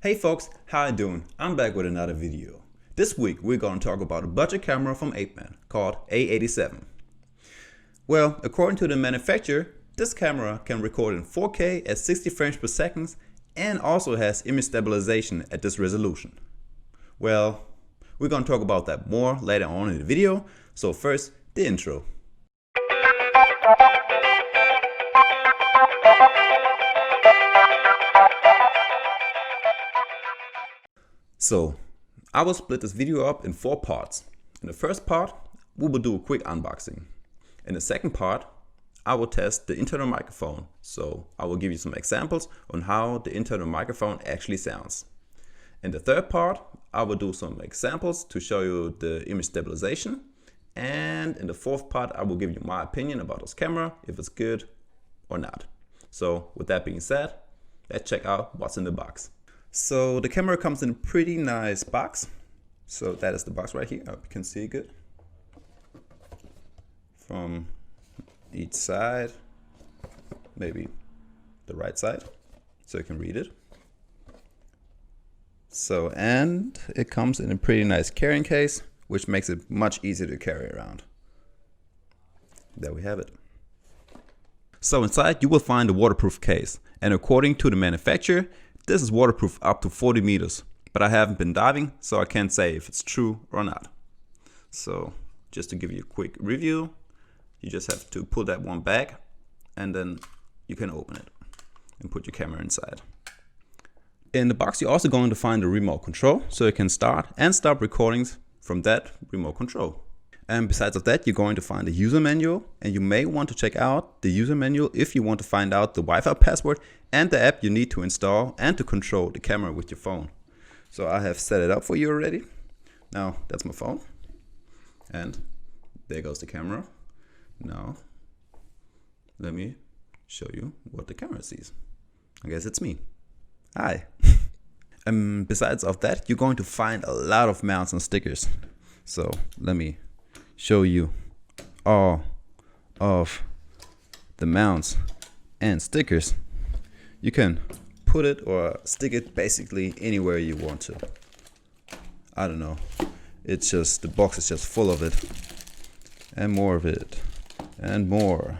Hey folks, how you doing? I'm back with another video. This week we're going to talk about a budget camera from Apeman called A87. Well, according to the manufacturer, this camera can record in 4K at 60 frames per second and also has image stabilization at this resolution. Well, we're going to talk about that more later on in the video, so first, the intro. So, I will split this video up in 4 parts. In the first part, we will do a quick unboxing. In the second part, I will test the internal microphone. So, I will give you some examples on how the internal microphone actually sounds. In the third part, I will do some examples to show you the image stabilization. And in the fourth part, I will give you my opinion about this camera, if it's good or not. So, with that being said, let's check out what's in the box. So the camera comes in a pretty nice box. So that is the box right here. I hope you can see it good. From each side, maybe the right side, so you can read it. So, and it comes in a pretty nice carrying case, which makes it much easier to carry around. There we have it. So inside you will find a waterproof case, and according to the manufacturer, this is waterproof up to 40 meters, but I haven't been diving, so I can't say if it's true or not. So just to give you a quick review, you just have to pull that one back and then you can open it and put your camera inside. In the box, you're also going to find a remote control, so you can start and stop recordings from that remote control. And besides of that, you're going to find a user manual, and you may want to check out the user manual if you want to find out the Wi-Fi password and the app you need to install and to control the camera with your phone. So I have set it up for you already. Now that's my phone, and there goes the camera. Now let me show you what the camera sees. I guess it's me. Hi. Besides of that, you're going to find a lot of mounts and stickers. So let me show you all of the mounts and stickers. You can put it or stick it basically anywhere you want to. I don't know. It's just, the box is just full of it. And more of it. And more.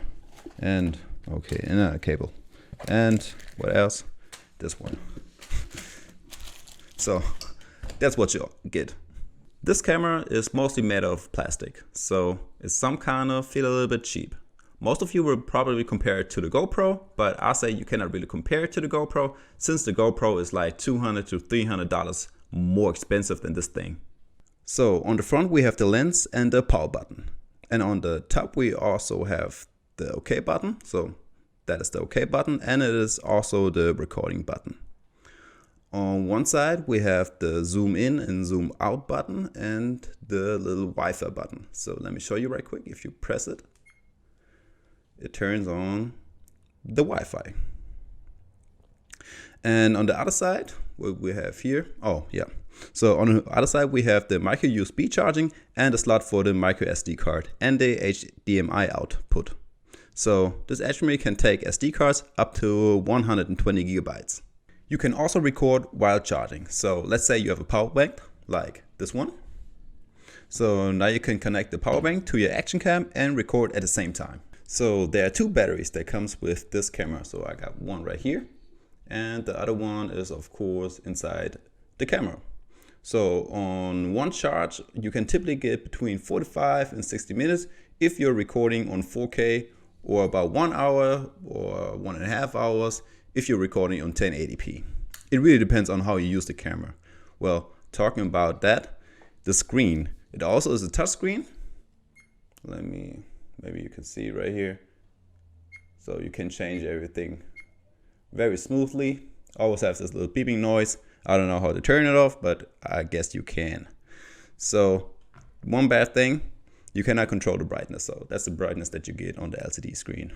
And okay, another cable. And what else? This one. So that's what you get. This camera is mostly made of plastic, so it's some kind of feel a little bit cheap. Most of you will probably compare it to the GoPro, but I say you cannot really compare it to the GoPro since the GoPro is like $200 to $300 more expensive than this thing. So on the front we have the lens and the power button. And on the top we also have the OK button, so that is the OK button, and it is also the recording button. On one side we have the zoom in and zoom out button and the little Wi-Fi button. So let me show you right quick. If you press it, it turns on the Wi-Fi. And on the other side, what we have here, so on the other side we have the micro USB charging and a slot for the micro SD card and the HDMI output. So this actually can take SD cards up to 120 gigabytes. You can also record while charging. So let's say you have a power bank like this one. So now you can connect the power bank to your Actioncam and record at the same time. So there are 2 batteries that comes with this camera. So I got one right here, and the other one is of course inside the camera. So on one charge, you can typically get between 45 and 60 minutes if you're recording on 4K, or about 1 hour or 1.5 hours if you're recording on 1080p. It really depends on how you use the camera. Well, talking about that, the screen, it also is a touch screen. Maybe you can see right here. So you can change everything very smoothly. Always have this little beeping noise. I don't know how to turn it off, but I guess you can. So one bad thing, you cannot control the brightness. So that's the brightness that you get on the LCD screen.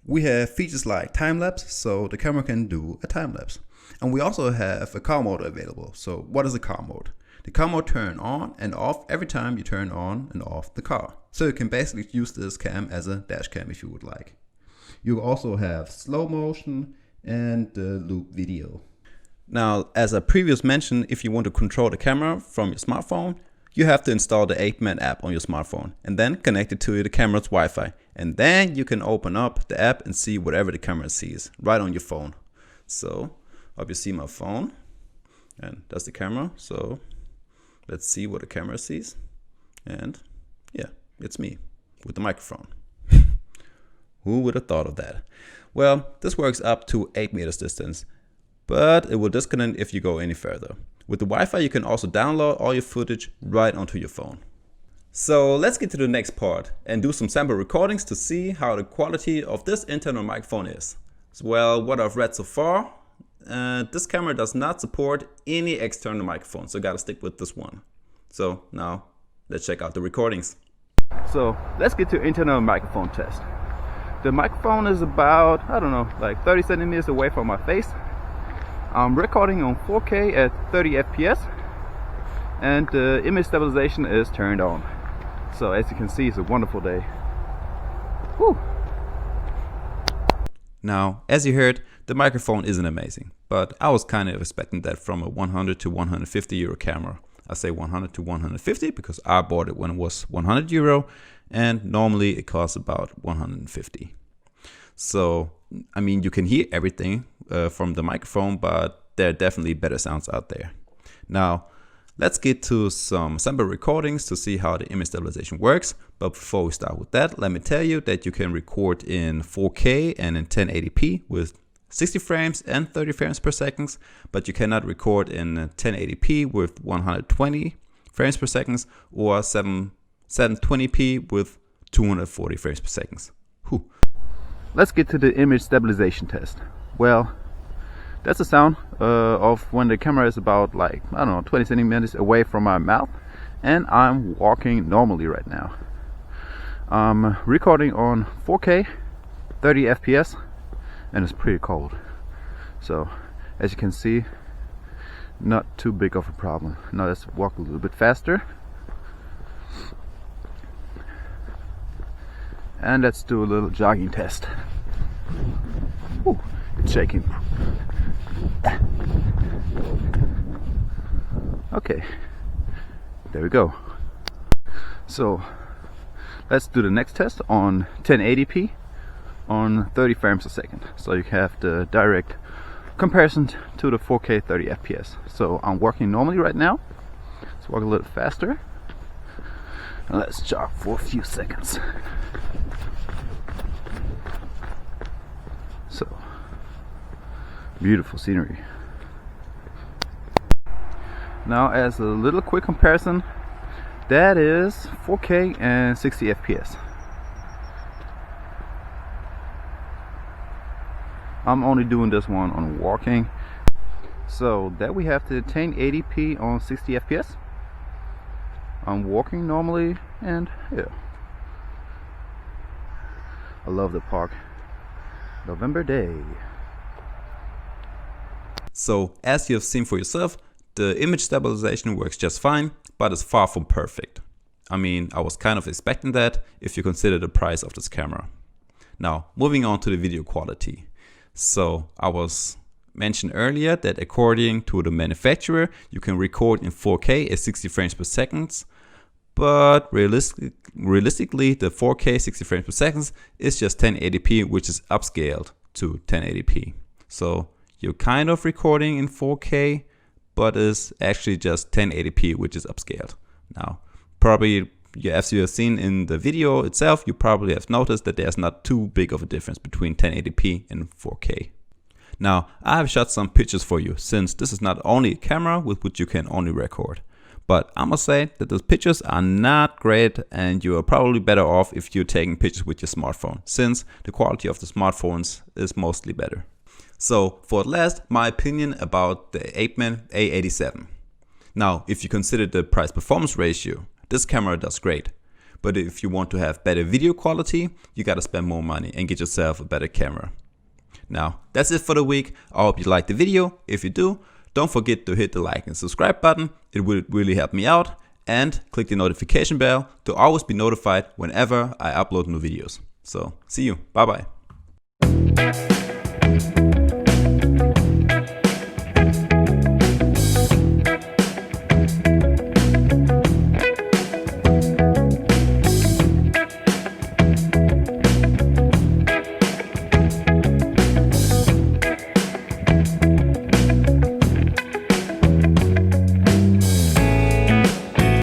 We have features like time-lapse, so the camera can do a time-lapse. And we also have a car mode available. So what is a car mode? The car mode turns on and off every time you turn on and off the car. So you can basically use this cam as a dash cam if you would like. You also have slow motion and loop video. Now, as I previously mentioned, if you want to control the camera from your smartphone, you have to install the Apeman app on your smartphone and then connect it to the camera's Wi-Fi. And then you can open up the app and see whatever the camera sees right on your phone. So, hope you see my phone, and that's the camera. So, let's see what the camera sees. And yeah, it's me with the microphone. Who would have thought of that? Well, this works up to 8 meters distance, but it will disconnect if you go any further. With the Wi-Fi, you can also download all your footage right onto your phone. So let's get to the next part and do some sample recordings to see how the quality of this internal microphone is. Well, what I've read so far, this camera does not support any external microphone, so gotta stick with this one. So now let's check out the recordings. So let's get to internal microphone test. The microphone is about, I don't know, like 30 centimeters away from my face. I'm recording on 4K at 30 FPS and the image stabilization is turned on. So as you can see, it's a wonderful day. Whew. Now, as you heard, the microphone isn't amazing, but I was kind of expecting that from a 100 to 150 euro camera. I say 100 to 150 because I bought it when it was 100 euro and normally it costs about 150. So, I mean, you can hear everything from the microphone, but there are definitely better sounds out there. Now, let's get to some sample recordings to see how the image stabilization works. But before we start with that, let me tell you that you can record in 4K and in 1080p with 60 frames and 30 frames per second, but you cannot record in 1080p with 120 frames per second or 720p with 240 frames per second. Whew. Let's get to the image stabilization test. Well, that's the sound of when the camera is about, like, I don't know, 20 centimeters away from my mouth and I'm walking normally right now. I'm recording on 4K, 30 FPS, and it's pretty cold. So, as you can see, not too big of a problem. Now let's walk a little bit faster. And let's do a little jogging test. Ooh, it's shaking. Okay, there we go. So let's do the next test on 1080p on 30 frames a second. So you have the direct comparison to the 4K 30 FPS. So I'm working normally right now. Let's walk a little faster. And let's jog for a few seconds. So, beautiful scenery. Now, as a little quick comparison, that is 4K and 60 FPS. I'm only doing this one on walking. So that we have the 1080p on 60 FPS. I'm walking normally, and yeah, I love the park. November day. So, as you have seen for yourself, the image stabilization works just fine, but it's far from perfect. I mean, I was kind of expecting that if you consider the price of this camera. Now, moving on to the video quality. So, I was mentioned earlier that according to the manufacturer, you can record in 4K at 60 frames per second, but realistically the 4K 60 frames per second is just 1080p, which is upscaled to 1080p. So you're kind of recording in 4K, but it's actually just 1080p, which is upscaled. Now, probably, as you have seen in the video itself, you probably have noticed that there's not too big of a difference between 1080p and 4K. Now, I have shot some pictures for you, since this is not only a camera with which you can only record. But I must say that those pictures are not great, and you are probably better off if you're taking pictures with your smartphone, since the quality of the smartphones is mostly better. So, for at last, my opinion about the Apeman A87. Now, if you consider the price-performance ratio, this camera does great. But if you want to have better video quality, you gotta spend more money and get yourself a better camera. Now, that's it for the week. I hope you liked the video. If you do, don't forget to hit the like and subscribe button. It would really help me out. And click the notification bell to always be notified whenever I upload new videos. So, see you. Bye bye.